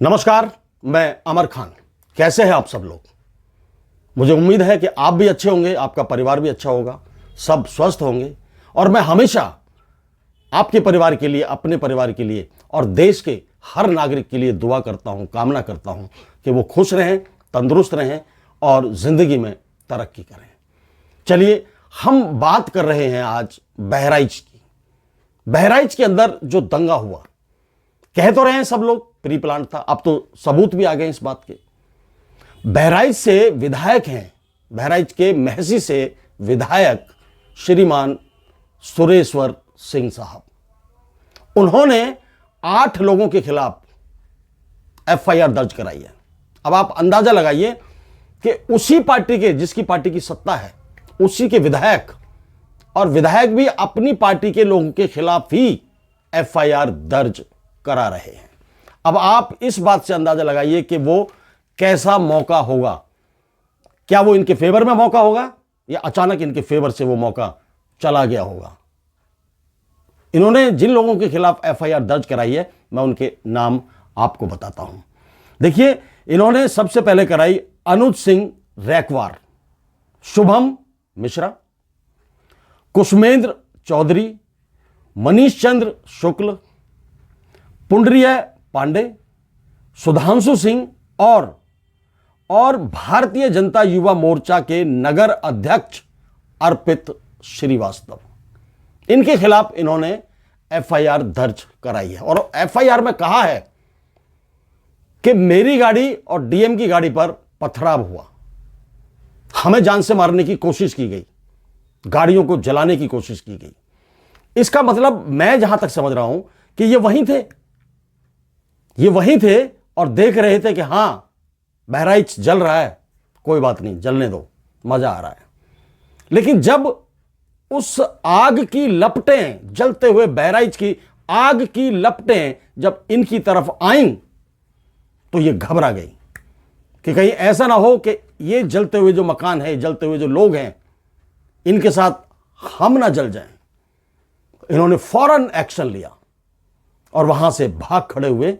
नमस्कार, मैं अमर खान। कैसे हैं आप सब लोग? मुझे उम्मीद है कि आप भी अच्छे होंगे, आपका परिवार भी अच्छा होगा, सब स्वस्थ होंगे। और मैं हमेशा आपके परिवार के लिए, अपने परिवार के लिए और देश के हर नागरिक के लिए दुआ करता हूं, कामना करता हूं कि वो खुश रहें, तंदुरुस्त रहें और जिंदगी में तरक्की करें। चलिए, हम बात कर रहे हैं आज बहराइच की। बहराइच के अंदर जो दंगा हुआ, कह तो रहे हैं सब लोग प्री प्लान था, अब तो सबूत भी आ गए इस बात के। बहराइच से विधायक हैं, बहराइच के महसी से विधायक श्रीमान सुरेश्वर सिंह साहब, उन्होंने 8 लोगों के खिलाफ एफआईआर दर्ज कराई है। अब आप अंदाजा लगाइए कि उसी पार्टी के, जिसकी पार्टी की सत्ता है, उसी के विधायक, और विधायक भी अपनी पार्टी के लोगों के खिलाफ ही एफआईआर दर्ज करा रहे हैं। अब आप इस बात से अंदाजा लगाइए कि वो कैसा मौका होगा। क्या वो इनके फेवर में मौका होगा या अचानक इनके फेवर से वो मौका चला गया होगा। इन्होंने जिन लोगों के खिलाफ एफआईआर दर्ज कराई है, मैं उनके नाम आपको बताता हूं। देखिए, इन्होंने सबसे पहले कराई अनुज सिंह रैकवार, शुभम मिश्रा, कुसुमेंद्र चौधरी, मनीष चंद्र शुक्ल, पुंडरीय पांडे, सुधांशु सिंह और भारतीय जनता युवा मोर्चा के नगर अध्यक्ष अर्पित श्रीवास्तव। इनके खिलाफ इन्होंने एफआईआर दर्ज कराई है। और एफआईआर में कहा है कि मेरी गाड़ी और डीएम की गाड़ी पर पथराव हुआ, हमें जान से मारने की कोशिश की गई, गाड़ियों को जलाने की कोशिश की गई। इसका मतलब मैं जहां तक समझ रहा हूं कि ये वहीं थे और देख रहे थे कि हां, बहराइच जल रहा है, कोई बात नहीं, जलने दो, मजा आ रहा है। लेकिन जब उस आग की लपटें, जलते हुए बहराइच की आग की लपटें जब इनकी तरफ आईं, तो ये घबरा गई कि कहीं ऐसा ना हो कि ये जलते हुए जो मकान है, जलते हुए जो लोग हैं, इनके साथ हम ना जल जाएं। इन्होंने फौरन एक्शन लिया और वहां से भाग खड़े हुए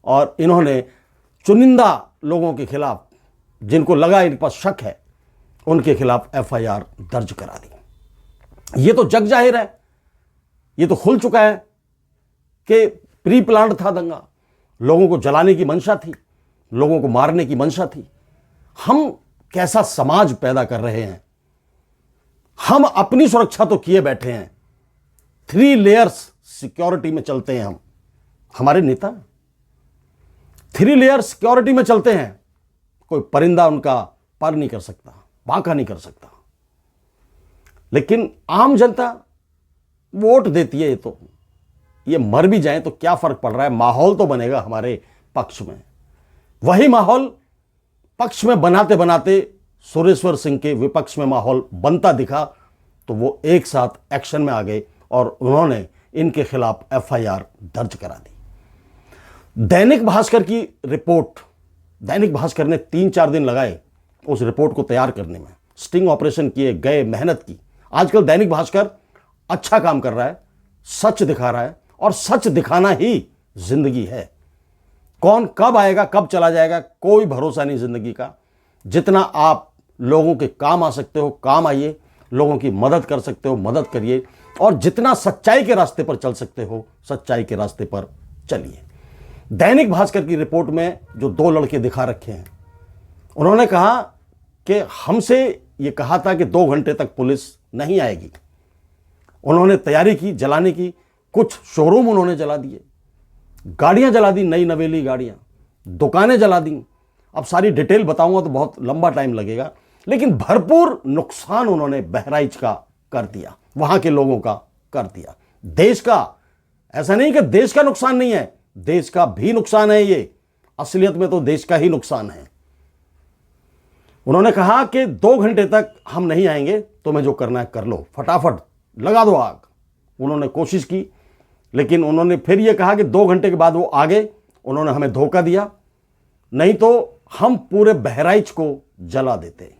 और इन्होंने चुनिंदा लोगों के खिलाफ, जिनको लगा इन पर शक है, उनके खिलाफ एफआईआर दर्ज करा दी। ये तो जग जाहिर है, ये तो खुल चुका है कि प्री प्लान्ड था दंगा, लोगों को जलाने की मंशा थी, लोगों को मारने की मंशा थी। हम कैसा समाज पैदा कर रहे हैं। हम अपनी सुरक्षा तो किए बैठे हैं, 3 लेयर्स सिक्योरिटी में चलते हैं हम, हमारे नेता 3 लेयर सिक्योरिटी में चलते हैं। कोई परिंदा उनका पर नहीं कर सकता, बांका नहीं कर सकता। लेकिन आम जनता वोट देती है, तो ये मर भी जाए तो क्या फर्क पड़ रहा है, माहौल तो बनेगा हमारे पक्ष में। वही माहौल पक्ष में बनाते बनाते सुरेश्वर सिंह के विपक्ष में माहौल बनता दिखा, तो वो एक साथ एक्शन में आ गए और उन्होंने इनके खिलाफ एफआईआर दर्ज करा दी। दैनिक भास्कर की रिपोर्ट, दैनिक भास्कर ने 3-4 दिन लगाए उस रिपोर्ट को तैयार करने में, स्टिंग ऑपरेशन किए गए, मेहनत की। आजकल दैनिक भास्कर अच्छा काम कर रहा है, सच दिखा रहा है, और सच दिखाना ही जिंदगी है। कौन कब आएगा, कब चला जाएगा, कोई भरोसा नहीं जिंदगी का। जितना आप लोगों के काम आ सकते हो, काम आइए, लोगों की मदद कर सकते हो, मदद करिए, और जितना सच्चाई के रास्ते पर चल सकते हो, सच्चाई के रास्ते पर चलिए। दैनिक भास्कर की रिपोर्ट में जो 2 लड़के दिखा रखे हैं, उन्होंने कहा कि हमसे ये कहा था कि 2 घंटे तक पुलिस नहीं आएगी। उन्होंने तैयारी की जलाने की, कुछ शोरूम उन्होंने जला दिए, गाड़ियां जला दी, नई नवेली गाड़ियां, दुकानें जला दी। अब सारी डिटेल बताऊंगा तो बहुत लंबा टाइम लगेगा, लेकिन भरपूर नुकसान उन्होंने बहराइच का कर दिया, वहां के लोगों का कर दिया, देश का। ऐसा नहीं कि देश का नुकसान नहीं है, देश का भी नुकसान है। ये असलियत में तो देश का ही नुकसान है। उन्होंने कहा कि 2 घंटे तक हम नहीं आएंगे, तुम्हें जो करना है कर लो, फटाफट लगा दो आग। उन्होंने कोशिश की, लेकिन उन्होंने फिर यह कहा कि 2 घंटे के बाद वो आ गए। उन्होंने हमें धोखा दिया, नहीं तो हम पूरे बहराइच को जला देते।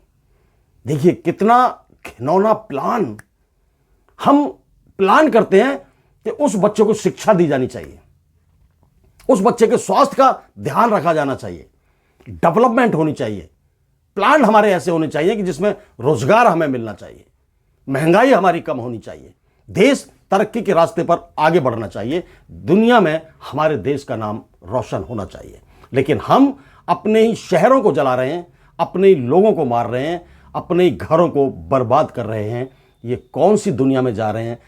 देखिए कितना घिनौना प्लान। हम प्लान करते हैं कि उस बच्चे को शिक्षा दी जानी चाहिए, उस बच्चे के स्वास्थ्य का ध्यान रखा जाना चाहिए, डेवलपमेंट होनी चाहिए, प्लान हमारे ऐसे होने चाहिए कि जिसमें रोजगार हमें मिलना चाहिए, महंगाई हमारी कम होनी चाहिए, देश तरक्की के रास्ते पर आगे बढ़ना चाहिए, दुनिया में हमारे देश का नाम रोशन होना चाहिए। लेकिन हम अपने ही शहरों को जला रहे हैं, अपने ही लोगों को मार रहे हैं, अपने ही घरों को बर्बाद कर रहे हैं। ये कौन सी दुनिया में जा रहे हैं?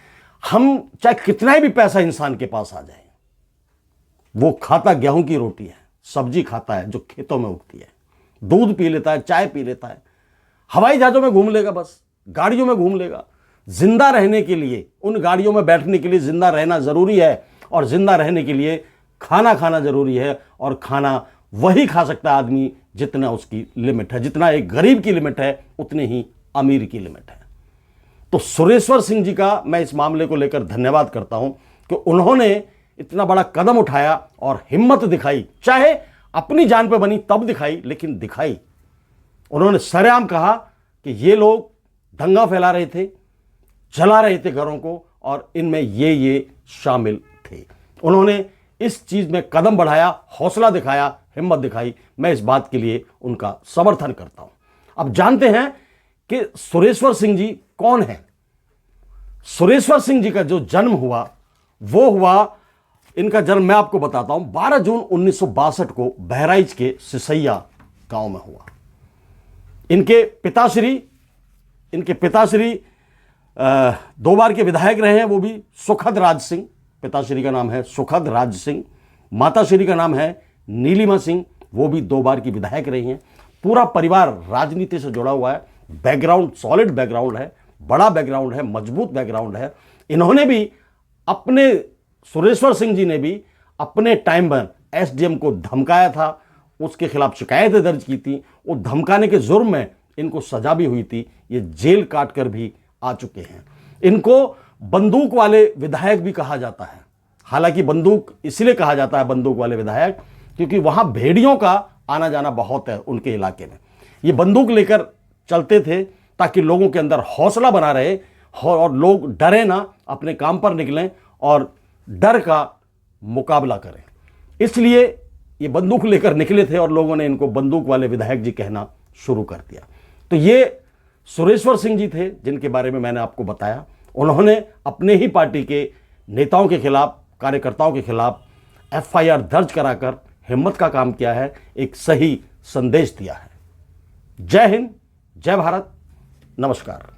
हम चाहे कितना भी पैसा इंसान के पास आ जाए, वो खाता गेहूं की रोटी है, सब्जी खाता है जो खेतों में उगती है, दूध पी लेता है, चाय पी लेता है, हवाई जहाजों में घूम लेगा, बस गाड़ियों में घूम लेगा। जिंदा रहने के लिए, उन गाड़ियों में बैठने के लिए जिंदा रहना जरूरी है, और जिंदा रहने के लिए खाना खाना जरूरी है, और खाना वही खा सकता है आदमी जितना उसकी लिमिट है। जितना एक गरीब की लिमिट है उतनी ही अमीर की लिमिट है। तो सुरेश्वर सिंह जी का मैं इस मामले को लेकर धन्यवाद करता हूं कि उन्होंने इतना बड़ा कदम उठाया और हिम्मत दिखाई, चाहे अपनी जान पे बनी तब दिखाई, लेकिन दिखाई। उन्होंने सरेआम कहा कि ये लोग दंगा फैला रहे थे, जला रहे थे घरों को, और इनमें ये शामिल थे। उन्होंने इस चीज में कदम बढ़ाया, हौसला दिखाया, हिम्मत दिखाई। मैं इस बात के लिए उनका समर्थन करता हूं। अब जानते हैं कि सुरेश्वर सिंह जी कौन है। सुरेश्वर सिंह जी का जो जन्म हुआ वो हुआ, इनका जन्म मैं आपको बताता हूं, 12 जून 1962 को बहराइच के सिसैया गांव में हुआ। इनके पिताश्री 2 बार के विधायक रहे हैं, वो भी सुखद राज सिंह। पिताश्री का नाम है सुखद राज सिंह। माताश्री का नाम है नीलिमा सिंह, वो भी 2 बार की विधायक रही हैं। पूरा परिवार राजनीति से जुड़ा हुआ है, बैकग्राउंड सॉलिड बैकग्राउंड है, बड़ा बैकग्राउंड है, मजबूत बैकग्राउंड है। इन्होंने भी अपने, सुरेश्वर सिंह जी ने भी अपने टाइम पर एसडीएम को धमकाया था, उसके खिलाफ शिकायतें दर्ज की थी। वो धमकाने के जुर्म में इनको सजा भी हुई थी, ये जेल काट कर भी आ चुके हैं। इनको बंदूक वाले विधायक भी कहा जाता है। हालांकि बंदूक इसलिए कहा जाता है बंदूक वाले विधायक क्योंकि वहां भेड़ियों का आना जाना बहुत है उनके इलाके में। ये बंदूक लेकर चलते थे ताकि लोगों के अंदर हौसला बना रहे और लोग डरे ना, अपने काम पर निकलें और डर का मुकाबला करें। इसलिए ये बंदूक लेकर निकले थे और लोगों ने इनको बंदूक वाले विधायक जी कहना शुरू कर दिया। तो ये सुरेश्वर सिंह जी थे जिनके बारे में मैंने आपको बताया। उन्होंने अपने ही पार्टी के नेताओं के खिलाफ, कार्यकर्ताओं के खिलाफ एफआईआर दर्ज कराकर हिम्मत का काम किया है, एक सही संदेश दिया है। जय हिंद, जय भारत, नमस्कार।